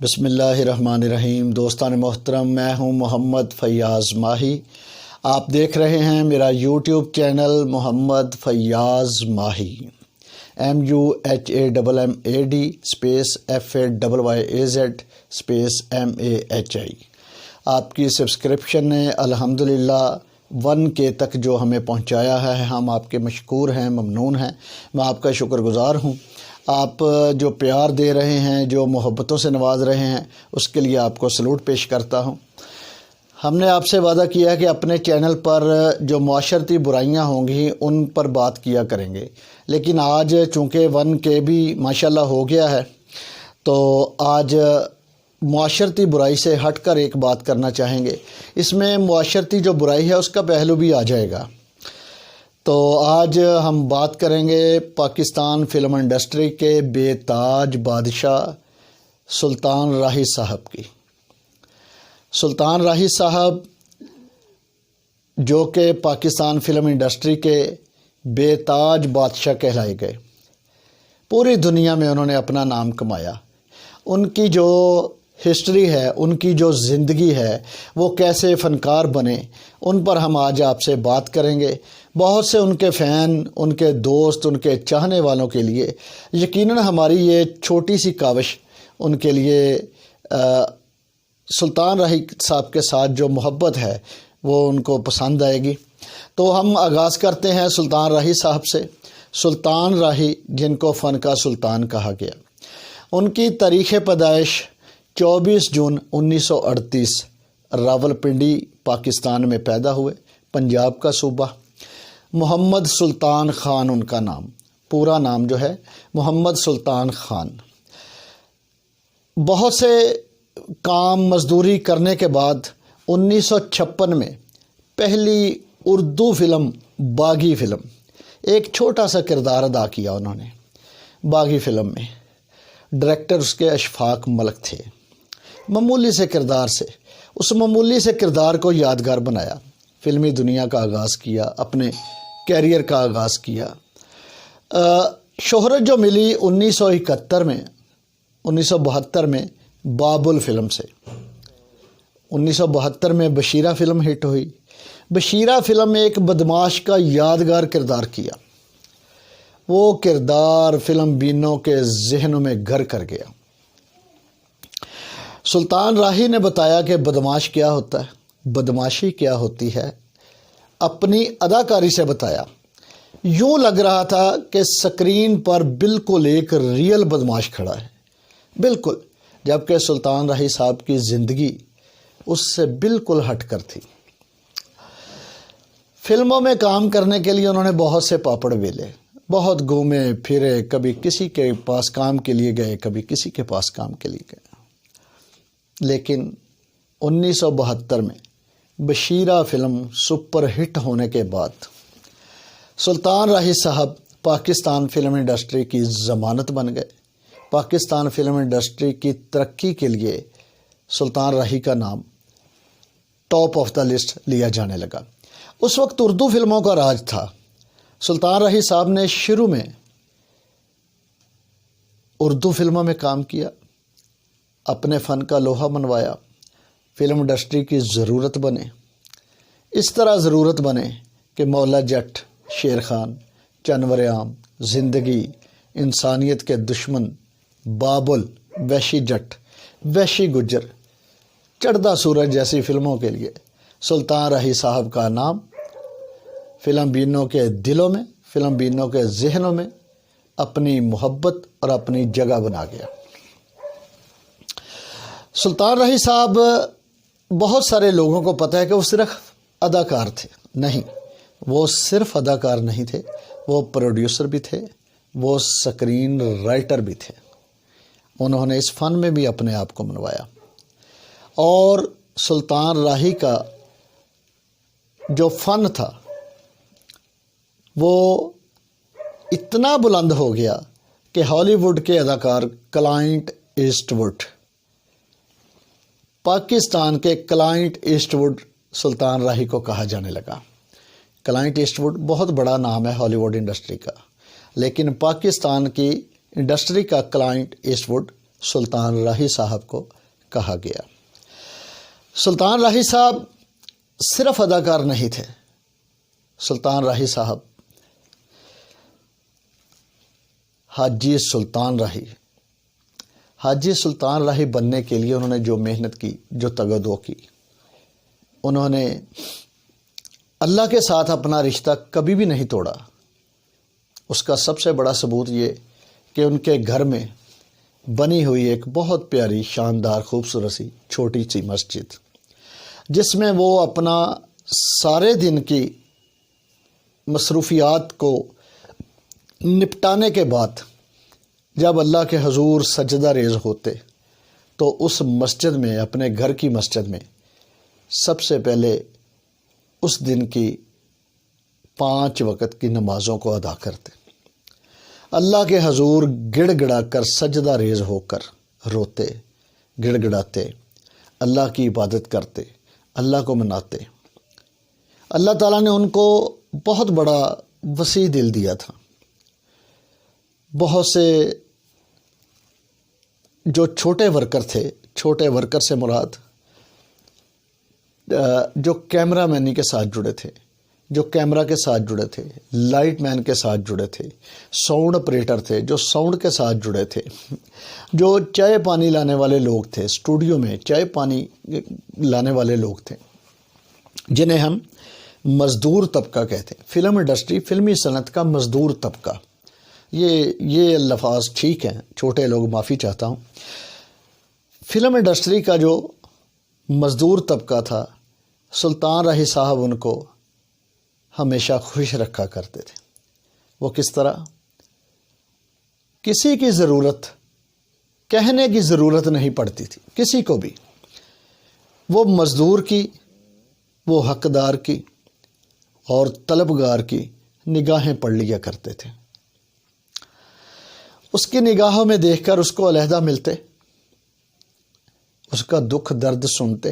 بسم اللہ الرحمن الرحیم۔ دوستان محترم، میں ہوں محمد فیاض ماہی۔ آپ دیکھ رہے ہیں میرا یوٹیوب چینل محمد فیاض ماہی، MUHAMMAD space FAYYAZ space MAHI۔ آپ کی سبسکرپشن نے الحمدللہ 1K تک جو ہمیں پہنچایا ہے، ہم آپ کے مشکور ہیں، ممنون ہیں۔ میں آپ کا شکر گزار ہوں۔ آپ جو پیار دے رہے ہیں، جو محبتوں سے نواز رہے ہیں، اس کے لیے آپ کو سلوٹ پیش کرتا ہوں۔ ہم نے آپ سے وعدہ کیا ہے کہ اپنے چینل پر جو معاشرتی برائیاں ہوں گی ان پر بات کیا کریں گے، لیکن آج چونکہ 1K بھی ماشاءاللہ ہو گیا ہے، تو آج معاشرتی برائی سے ہٹ کر ایک بات کرنا چاہیں گے۔ اس میں معاشرتی جو برائی ہے اس کا پہلو بھی آ جائے گا۔ تو آج ہم بات کریں گے پاکستان فلم انڈسٹری کے بے تاج بادشاہ سلطان راہی صاحب کی۔ سلطان راہی صاحب جو کہ پاکستان فلم انڈسٹری کے بے تاج بادشاہ کہلائے گئے، پوری دنیا میں انہوں نے اپنا نام کمایا۔ ان کی جو ہسٹری ہے، ان کی جو زندگی ہے، وہ کیسے فنکار بنے، ان پر ہم آج آپ سے بات کریں گے۔ بہت سے ان کے فین، ان کے دوست، ان کے چاہنے والوں کے لیے یقیناً ہماری یہ چھوٹی سی کاوش ان کے لیے سلطان راہی صاحب کے ساتھ جو محبت ہے وہ ان کو پسند آئے گی۔ تو ہم آغاز کرتے ہیں سلطان راہی صاحب سے۔ سلطان راہی، جن کو فن کا سلطان کہا گیا، ان کی تاریخ پیدائش 24 جون 1938 راولپنڈی پاکستان میں پیدا ہوئے، پنجاب کا صوبہ۔ محمد سلطان خان ان کا نام، پورا نام جو ہے محمد سلطان خان۔ بہت سے کام مزدوری کرنے کے بعد 1956 میں پہلی اردو فلم باغی فلم، ایک چھوٹا سا کردار ادا کیا انہوں نے باغی فلم میں۔ ڈائریکٹر اس کے اشفاق ملک تھے۔ معمولی سے کردار سے، اس معمولی سے کردار کو یادگار بنایا، فلمی دنیا کا آغاز کیا، اپنے کیریئر کا آغاز کیا۔ شہرت جو ملی 1971 میں، 1972 میں بابل فلم سے۔ 1972 میں بشیرہ فلم ہٹ ہوئی۔ بشیرہ فلم میں ایک بدماش کا یادگار کردار کیا۔ وہ کردار فلم بینوں کے ذہنوں میں گھر کر گیا۔ سلطان راہی نے بتایا کہ بدماش کیا ہوتا ہے، بدماشی کیا ہوتی ہے، اپنی اداکاری سے بتایا۔ یوں لگ رہا تھا کہ سکرین پر بالکل ایک ریئل بدماش کھڑا ہے، بالکل، جبکہ سلطان راہی صاحب کی زندگی اس سے بالکل ہٹ کر تھی۔ فلموں میں کام کرنے کے لیے انہوں نے بہت سے پاپڑ بیلے، بہت گھومے پھرے، کبھی کسی کے پاس کام کے لیے گئے، کبھی کسی کے پاس کام کے لیے گئے، لیکن 1972 میں بشیرہ فلم سپر ہٹ ہونے کے بعد سلطان راہی صاحب پاکستان فلم انڈسٹری کی ضمانت بن گئے۔ پاکستان فلم انڈسٹری کی ترقی کے لیے سلطان راہی کا نام ٹاپ آف دا لسٹ لیا جانے لگا۔ اس وقت اردو فلموں کا راج تھا۔ سلطان راہی صاحب نے شروع میں اردو فلموں میں کام کیا، اپنے فن کا لوہا منوایا، فلم انڈسٹری کی ضرورت بنے۔ اس طرح ضرورت بنے کہ مولا جٹ، شیر خان، جانور عام، زندگی، انسانیت کے دشمن، بابل، وحشی جٹ، وحشی گجر، چڑھتا سورج جیسی فلموں کے لیے سلطان راہی صاحب کا نام فلم بینوں کے دلوں میں، فلم بینوں کے ذہنوں میں اپنی محبت اور اپنی جگہ بنا گیا۔ سلطان راہی صاحب، بہت سارے لوگوں کو پتہ ہے کہ وہ صرف اداکار تھے، نہیں، وہ صرف اداکار نہیں تھے، وہ پروڈیوسر بھی تھے، وہ سکرین رائٹر بھی تھے۔ انہوں نے اس فن میں بھی اپنے آپ کو منوایا، اور سلطان راہی کا جو فن تھا وہ اتنا بلند ہو گیا کہ ہالی ووڈ کے اداکار کلائنٹ ایسٹ ووڈ، پاکستان کے کلائنٹ ایسٹ ووڈ سلطان راہی کو کہا جانے لگا۔ کلائنٹ ایسٹ ووڈ بہت بڑا نام ہے ہالی ووڈ انڈسٹری کا، لیکن پاکستان کی انڈسٹری کا کلائنٹ ایسٹ ووڈ سلطان راہی صاحب کو کہا گیا۔ سلطان راہی صاحب صرف اداکار نہیں تھے، سلطان راہی صاحب حاجی سلطان راہی، حاجی سلطان راہی بننے کے لیے انہوں نے جو محنت کی، جو تگدو کی، انہوں نے اللہ کے ساتھ اپنا رشتہ کبھی بھی نہیں توڑا۔ اس کا سب سے بڑا ثبوت یہ کہ ان کے گھر میں بنی ہوئی ایک بہت پیاری شاندار خوبصورت سی چھوٹی سی مسجد، جس میں وہ اپنا سارے دن کی مصروفیات کو نپٹانے کے بعد جب اللہ کے حضور سجدہ ریز ہوتے تو اس مسجد میں، اپنے گھر کی مسجد میں، سب سے پہلے اس دن کی 5 وقت کی نمازوں کو ادا کرتے، اللہ کے حضور گڑ گڑا کر سجدہ ریز ہو کر روتے، گڑ گڑاتے، اللہ کی عبادت کرتے، اللہ کو مناتے۔ اللہ تعالیٰ نے ان کو بہت بڑا وسیع دل دیا تھا۔ بہت سے جو چھوٹے ورکر تھے، چھوٹے ورکر سے مراد جو کیمرہ مینی کے ساتھ جڑے تھے، جو کیمرہ کے ساتھ جڑے تھے، لائٹ مین کے ساتھ جڑے تھے، ساؤنڈ اپریٹر تھے جو ساؤنڈ کے ساتھ جڑے تھے، جو چائے پانی لانے والے لوگ تھے، اسٹوڈیو میں چائے پانی لانے والے لوگ تھے، جنہیں ہم مزدور طبقہ کہتے ہیں۔ فلم انڈسٹری، فلمی صنعت کا مزدور طبقہ، یہ الفاظ ٹھیک ہیں، چھوٹے لوگ معافی چاہتا ہوں۔ فلم انڈسٹری کا جو مزدور طبقہ تھا، سلطان راہی صاحب ان کو ہمیشہ خوش رکھا کرتے تھے۔ وہ کس طرح؟ کسی کی ضرورت، کہنے کی ضرورت نہیں پڑتی تھی کسی کو بھی، وہ مزدور کی، وہ حقدار کی اور طلبگار کی نگاہیں پڑھ لیا کرتے تھے۔ اس کی نگاہوں میں دیکھ کر اس کو علیحدہ ملتے، اس کا دکھ درد سنتے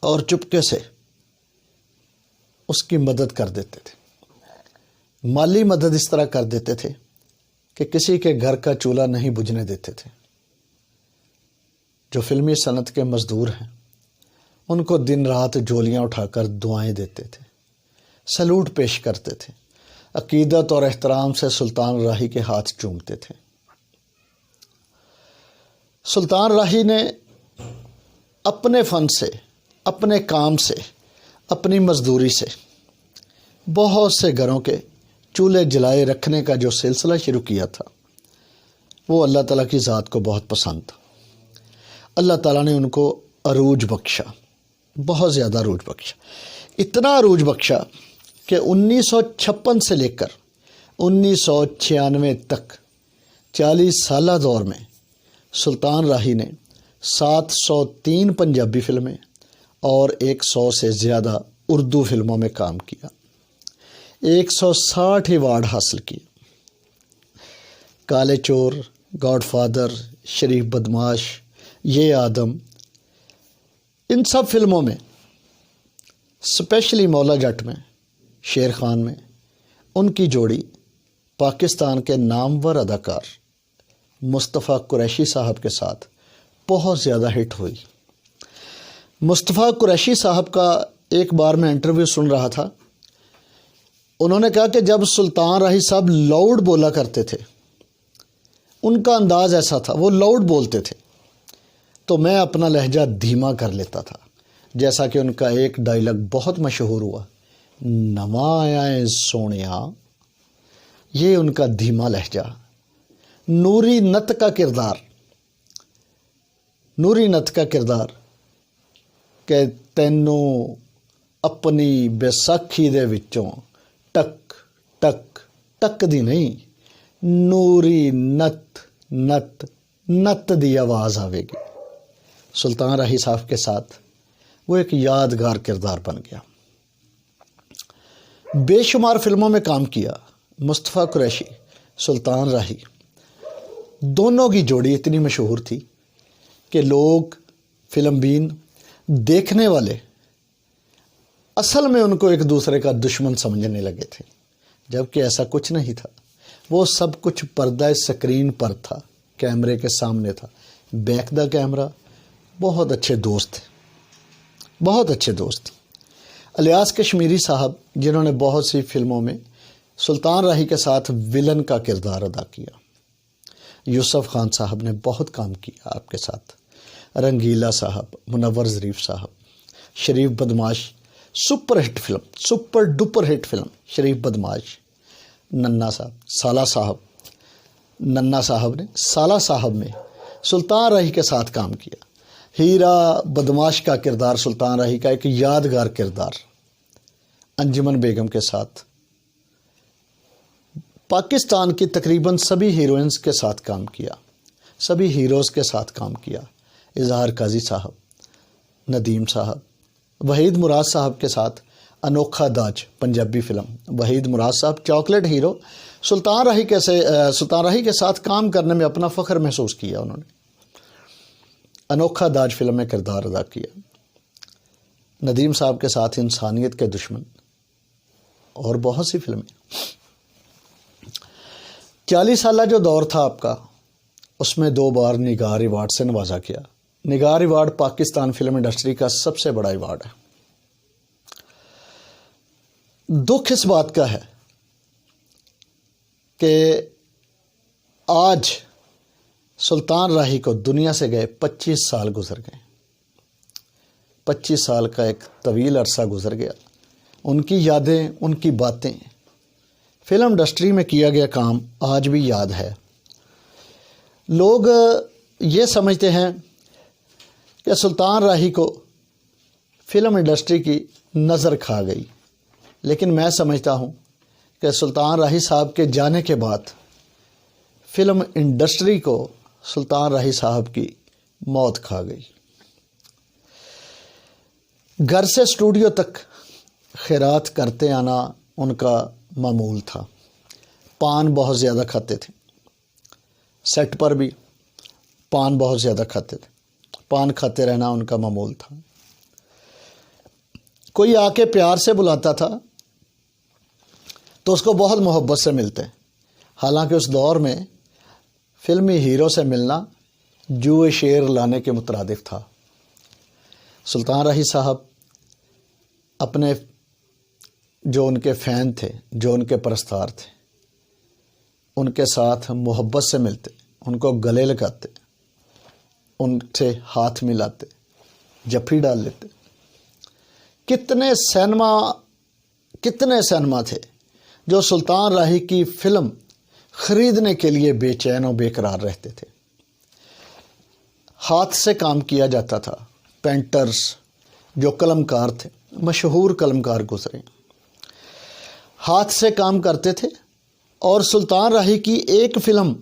اور چپکے سے اس کی مدد کر دیتے تھے۔ مالی مدد اس طرح کر دیتے تھے کہ کسی کے گھر کا چولہا نہیں بجھنے دیتے تھے۔ جو فلمی صنعت کے مزدور ہیں ان کو دن رات جولیاں اٹھا کر دعائیں دیتے تھے، سلوٹ پیش کرتے تھے، عقیدت اور احترام سے سلطان راہی کے ہاتھ چومتے تھے۔ سلطان راہی نے اپنے فن سے، اپنے کام سے، اپنی مزدوری سے بہت سے گھروں کے چولہے جلائے رکھنے کا جو سلسلہ شروع کیا تھا، وہ اللہ تعالیٰ کی ذات کو بہت پسند تھا۔ اللہ تعالیٰ نے ان کو عروج بخشا، بہت زیادہ عروج بخشا، اتنا عروج بخشا کہ 1956 سے لے کر 1996 تک 40 سالہ دور میں سلطان راہی نے 703 پنجابی فلمیں اور 100 سے زیادہ اردو فلموں میں کام کیا، 160 ایوارڈ حاصل کیے۔ کالے چور، گاڈ فادر، شریف بدماش، یہ آدم، ان سب فلموں میں، اسپیشلی مولا جٹ میں، شیر خان میں، ان کی جوڑی پاکستان کے نامور اداکار مصطفیٰ قریشی صاحب کے ساتھ بہت زیادہ ہٹ ہوئی۔ مصطفیٰ قریشی صاحب کا ایک بار میں انٹرویو سن رہا تھا، انہوں نے کہا کہ جب سلطان راہی صاحب لاؤڈ بولا کرتے تھے، ان کا انداز ایسا تھا، وہ لاؤڈ بولتے تھے تو میں اپنا لہجہ دھیما کر لیتا تھا، جیسا کہ ان کا ایک ڈائلاگ بہت مشہور ہوا، نواں آیا ہے سونیا، یہ ان کا دھیما لہجہ۔ نوری نت کا کردار، نوری نت کا کردار کہ تینوں اپنی بیساکھی دے وچوں ٹک ٹک ٹک دی نہیں، نوری نت نت نت دی آواز آوے گی۔ سلطان راہی صاحب کے ساتھ وہ ایک یادگار کردار بن گیا۔ بے شمار فلموں میں کام کیا۔ مصطفیٰ قریشی، سلطان راہی، دونوں کی جوڑی اتنی مشہور تھی کہ لوگ، فلم بین، دیکھنے والے اصل میں ان کو ایک دوسرے کا دشمن سمجھنے لگے تھے، جبکہ ایسا کچھ نہیں تھا۔ وہ سب کچھ پردہ اسکرین پر تھا کیمرے کے سامنے تھا، بیک دا کیمرہ، بہت اچھے دوست تھے، بہت اچھے دوست۔ الیاس کشمیری صاحب جنہوں نے بہت سی فلموں میں سلطان راہی کے ساتھ ولن کا کردار ادا کیا، یوسف خان صاحب نے بہت کام کیا آپ کے ساتھ، رنگیلا صاحب، منور ظریف صاحب، Sharif Badmash, super hit film, super duper hit film Sharif Badmash, Nanha صاحب، سالہ صاحب، ننا صاحب نے سالہ صاحب میں سلطان راہی کے ساتھ کام کیا۔ ہیرا بدماش کا کردار سلطان راہی کا ایک یادگار کردار، انجمن بیگم کے ساتھ، پاکستان کی تقریباً سبھی ہیروئنز کے ساتھ کام کیا، سبھی ہیروز کے ساتھ کام کیا، اظہار قاضی صاحب، ندیم صاحب، وحید مراد صاحب کے ساتھ انوکھا داج پنجابی فلم، وحید مراد صاحب چاکلیٹ ہیرو، سلطان راہی کے ساتھ کام کرنے میں اپنا فخر محسوس کیا، انہوں نے انوکھا داج فلم میں کردار ادا کیا۔ ندیم صاحب کے ساتھ انسانیت کے دشمن اور بہت سی فلمیں۔ 40 سالہ جو دور تھا آپ کا، اس میں 2 بار نگار ایوارڈ سے نوازا گیا۔ نگار ایوارڈ پاکستان فلم انڈسٹری کا سب سے بڑا ایوارڈ ہے۔ دکھ اس بات کا ہے کہ آج سلطان راہی کو دنیا سے گئے 25 سال گزر گئے، 25 سال کا ایک طویل عرصہ گزر گیا۔ ان کی یادیں، ان کی باتیں، فلم انڈسٹری میں کیا گیا کام آج بھی یاد ہے۔ لوگ یہ سمجھتے ہیں کہ سلطان راہی کو فلم انڈسٹری کی نظر کھا گئی، لیکن میں سمجھتا ہوں کہ سلطان راہی صاحب کے جانے کے بعد فلم انڈسٹری کو سلطان راہی صاحب کی موت کھا گئی۔ گھر سے اسٹوڈیو تک خیرات کرتے آنا ان کا معمول تھا۔ پان بہت زیادہ کھاتے تھے، سیٹ پر بھی پان بہت زیادہ کھاتے تھے، پان کھاتے رہنا ان کا معمول تھا۔ کوئی آ کے پیار سے بلاتا تھا تو اس کو بہت محبت سے ملتے، حالانکہ اس دور میں فلمی ہیرو سے ملنا جوئے شیر لانے کے مترادف تھا۔ سلطان راہی صاحب اپنے جو ان کے فین تھے، جو ان کے پرستار تھے، ان کے ساتھ محبت سے ملتے، ان کو گلے لگاتے، ان سے ہاتھ ملاتے، جپھی ڈال لیتے۔ کتنے سینما تھے جو سلطان راہی کی فلم خریدنے کے لیے بے چین و بے قرار رہتے تھے۔ ہاتھ سے کام کیا جاتا تھا، پینٹرز جو قلمکار تھے، مشہور قلمکار گزرے، ہاتھ سے کام کرتے تھے۔ اور سلطان راہی کی ایک فلم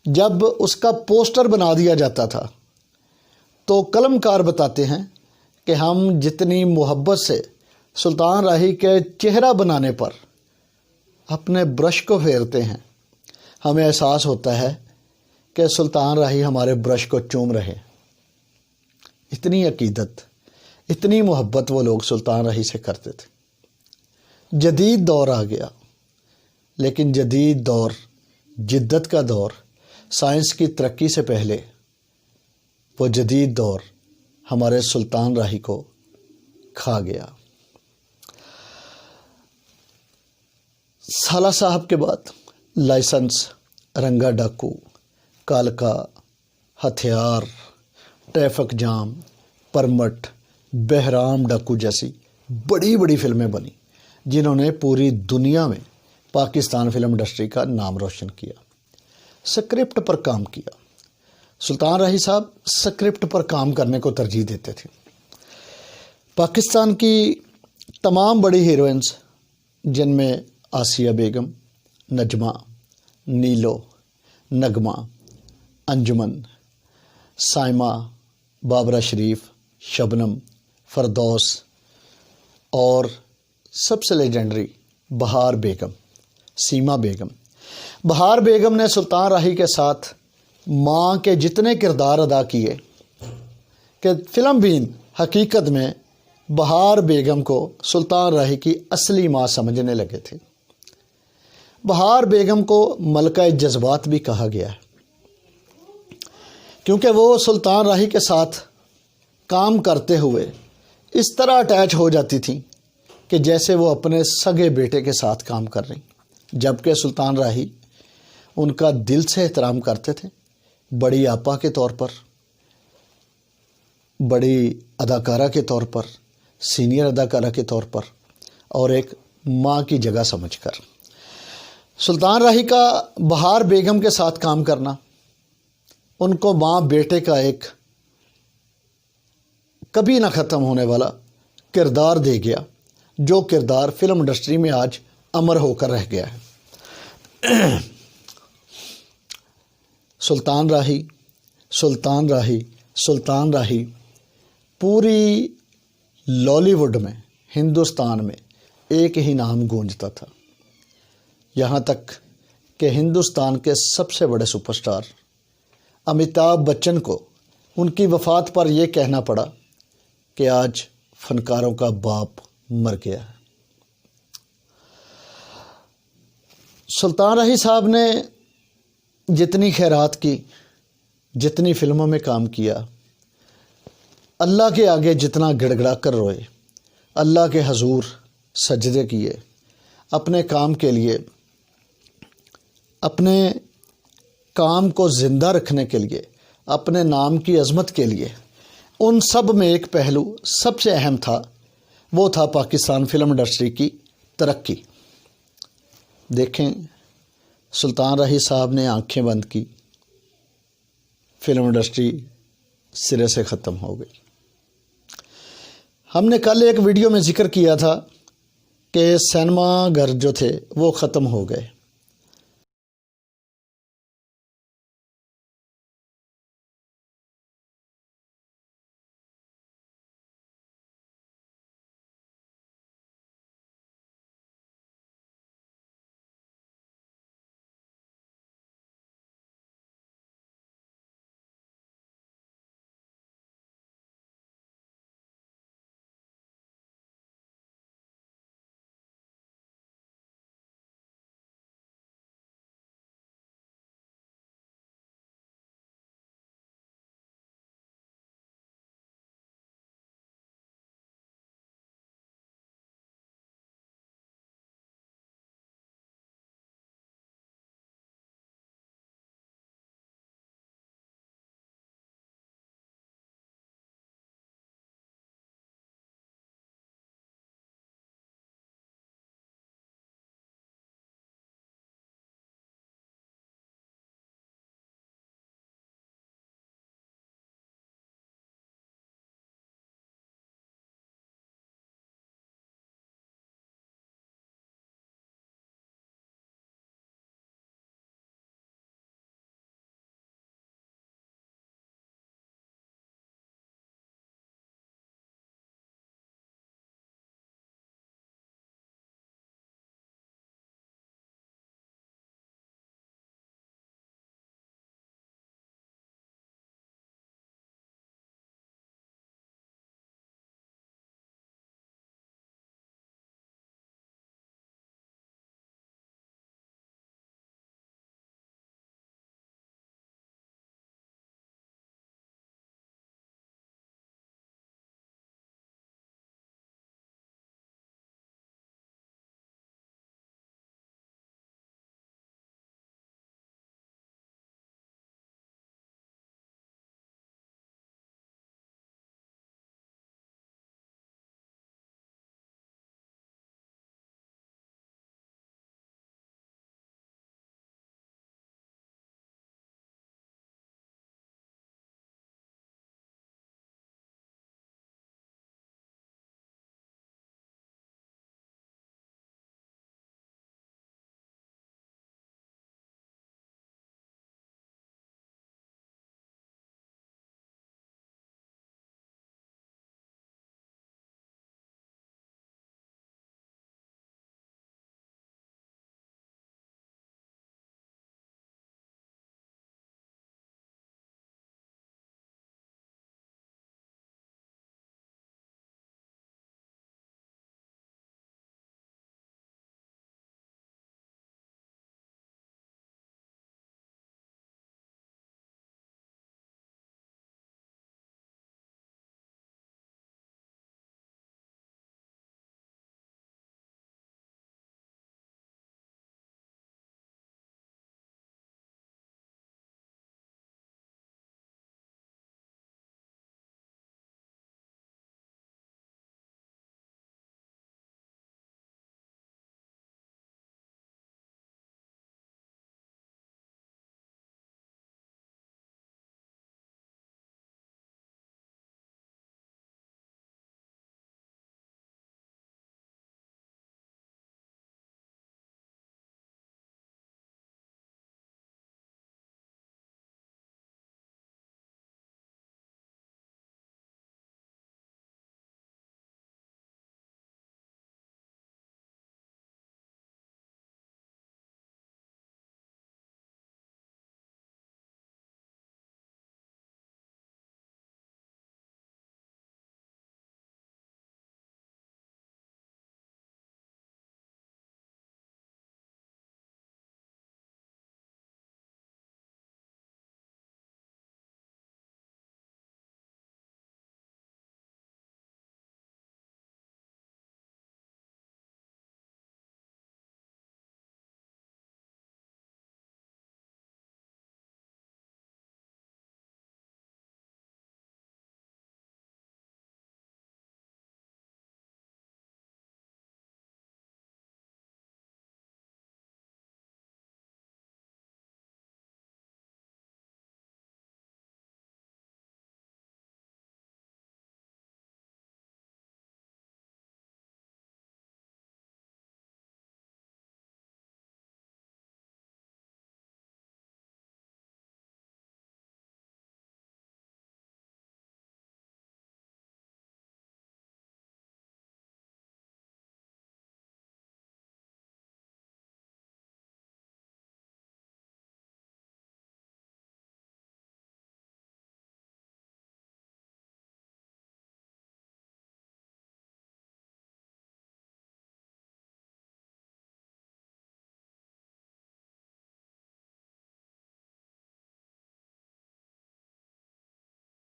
جب اس کا پوسٹر بنا دیا جاتا تھا تو قلمکار بتاتے ہیں کہ ہم جتنی محبت سے سلطان راہی کے چہرہ بنانے پر اپنے برش کو پھیرتے ہیں، ہمیں احساس ہوتا ہے کہ سلطان راہی ہمارے برش کو چوم رہے۔ اتنی عقیدت، اتنی محبت وہ لوگ سلطان راہی سے کرتے تھے۔ جدید دور آ گیا، لیکن جدید دور، جدت کا دور، سائنس کی ترقی سے پہلے وہ جدید دور ہمارے سلطان راہی کو کھا گیا۔ سالہ صاحب کے بعد لائسنس، رنگا ڈاکو، کالکا، ہتھیار، ٹریفک جام، پرمٹ، بہرام ڈاکو جیسی بڑی بڑی فلمیں بنی جنہوں نے پوری دنیا میں پاکستان فلم انڈسٹری کا نام روشن کیا۔ سکرپٹ پر کام کیا۔ سلطان راہی صاحب سکرپٹ پر کام کرنے کو ترجیح دیتے تھے۔ پاکستان کی تمام بڑی ہیروئنز، جن میں آسیہ بیگم، نجمہ، نیلو، نغمہ، انجمن، سائمہ، بابرہ شریف، شبنم، فردوس اور سب سے لیجنڈری بہار بیگم، سیما بیگم۔ بہار بیگم نے سلطان راہی کے ساتھ ماں کے جتنے کردار ادا کیے کہ فلم بین حقیقت میں بہار بیگم کو سلطان راہی کی اصلی ماں سمجھنے لگے تھے۔ بہار بیگم کو ملکہ جذبات بھی کہا گیا ہے۔ کیونکہ وہ سلطان راہی کے ساتھ کام کرتے ہوئے اس طرح اٹیچ ہو جاتی تھیں کہ جیسے وہ اپنے سگے بیٹے کے ساتھ کام کر رہی، جبکہ سلطان راہی ان کا دل سے احترام کرتے تھے، بڑی آپا کے طور پر، بڑی اداکارہ کے طور پر، سینئر اداکارہ کے طور پر، اور ایک ماں کی جگہ سمجھ کر۔ سلطان راہی کا بہار بیگم کے ساتھ کام کرنا ان کو ماں بیٹے کا ایک کبھی نہ ختم ہونے والا کردار دے گیا، جو کردار فلم انڈسٹری میں آج امر ہو کر رہ گیا ہے۔ سلطان راہی سلطان راہی سلطان راہی پوری لالی ووڈ میں، ہندوستان میں ایک ہی نام گونجتا تھا، یہاں تک کہ ہندوستان کے سب سے بڑے سپر سٹار امیتابھ بچن کو ان کی وفات پر یہ کہنا پڑا کہ آج فنکاروں کا باپ مر گیا ہے۔ سلطان راہی صاحب نے جتنی خیرات کی، جتنی فلموں میں کام کیا، اللہ کے آگے جتنا گڑ گڑا کر روئے، اللہ کے حضور سجدے کیے، اپنے کام کے لیے، اپنے کام کو زندہ رکھنے کے لیے، اپنے نام کی عظمت کے لیے، ان سب میں ایک پہلو سب سے اہم تھا، وہ تھا پاکستان فلم انڈسٹری کی ترقی۔ دیکھیں، سلطان راہی صاحب نے آنکھیں بند کی، فلم انڈسٹری سرے سے ختم ہو گئی۔ ہم نے کل ایک ویڈیو میں ذکر کیا تھا کہ سینما گھر جو تھے وہ ختم ہو گئے،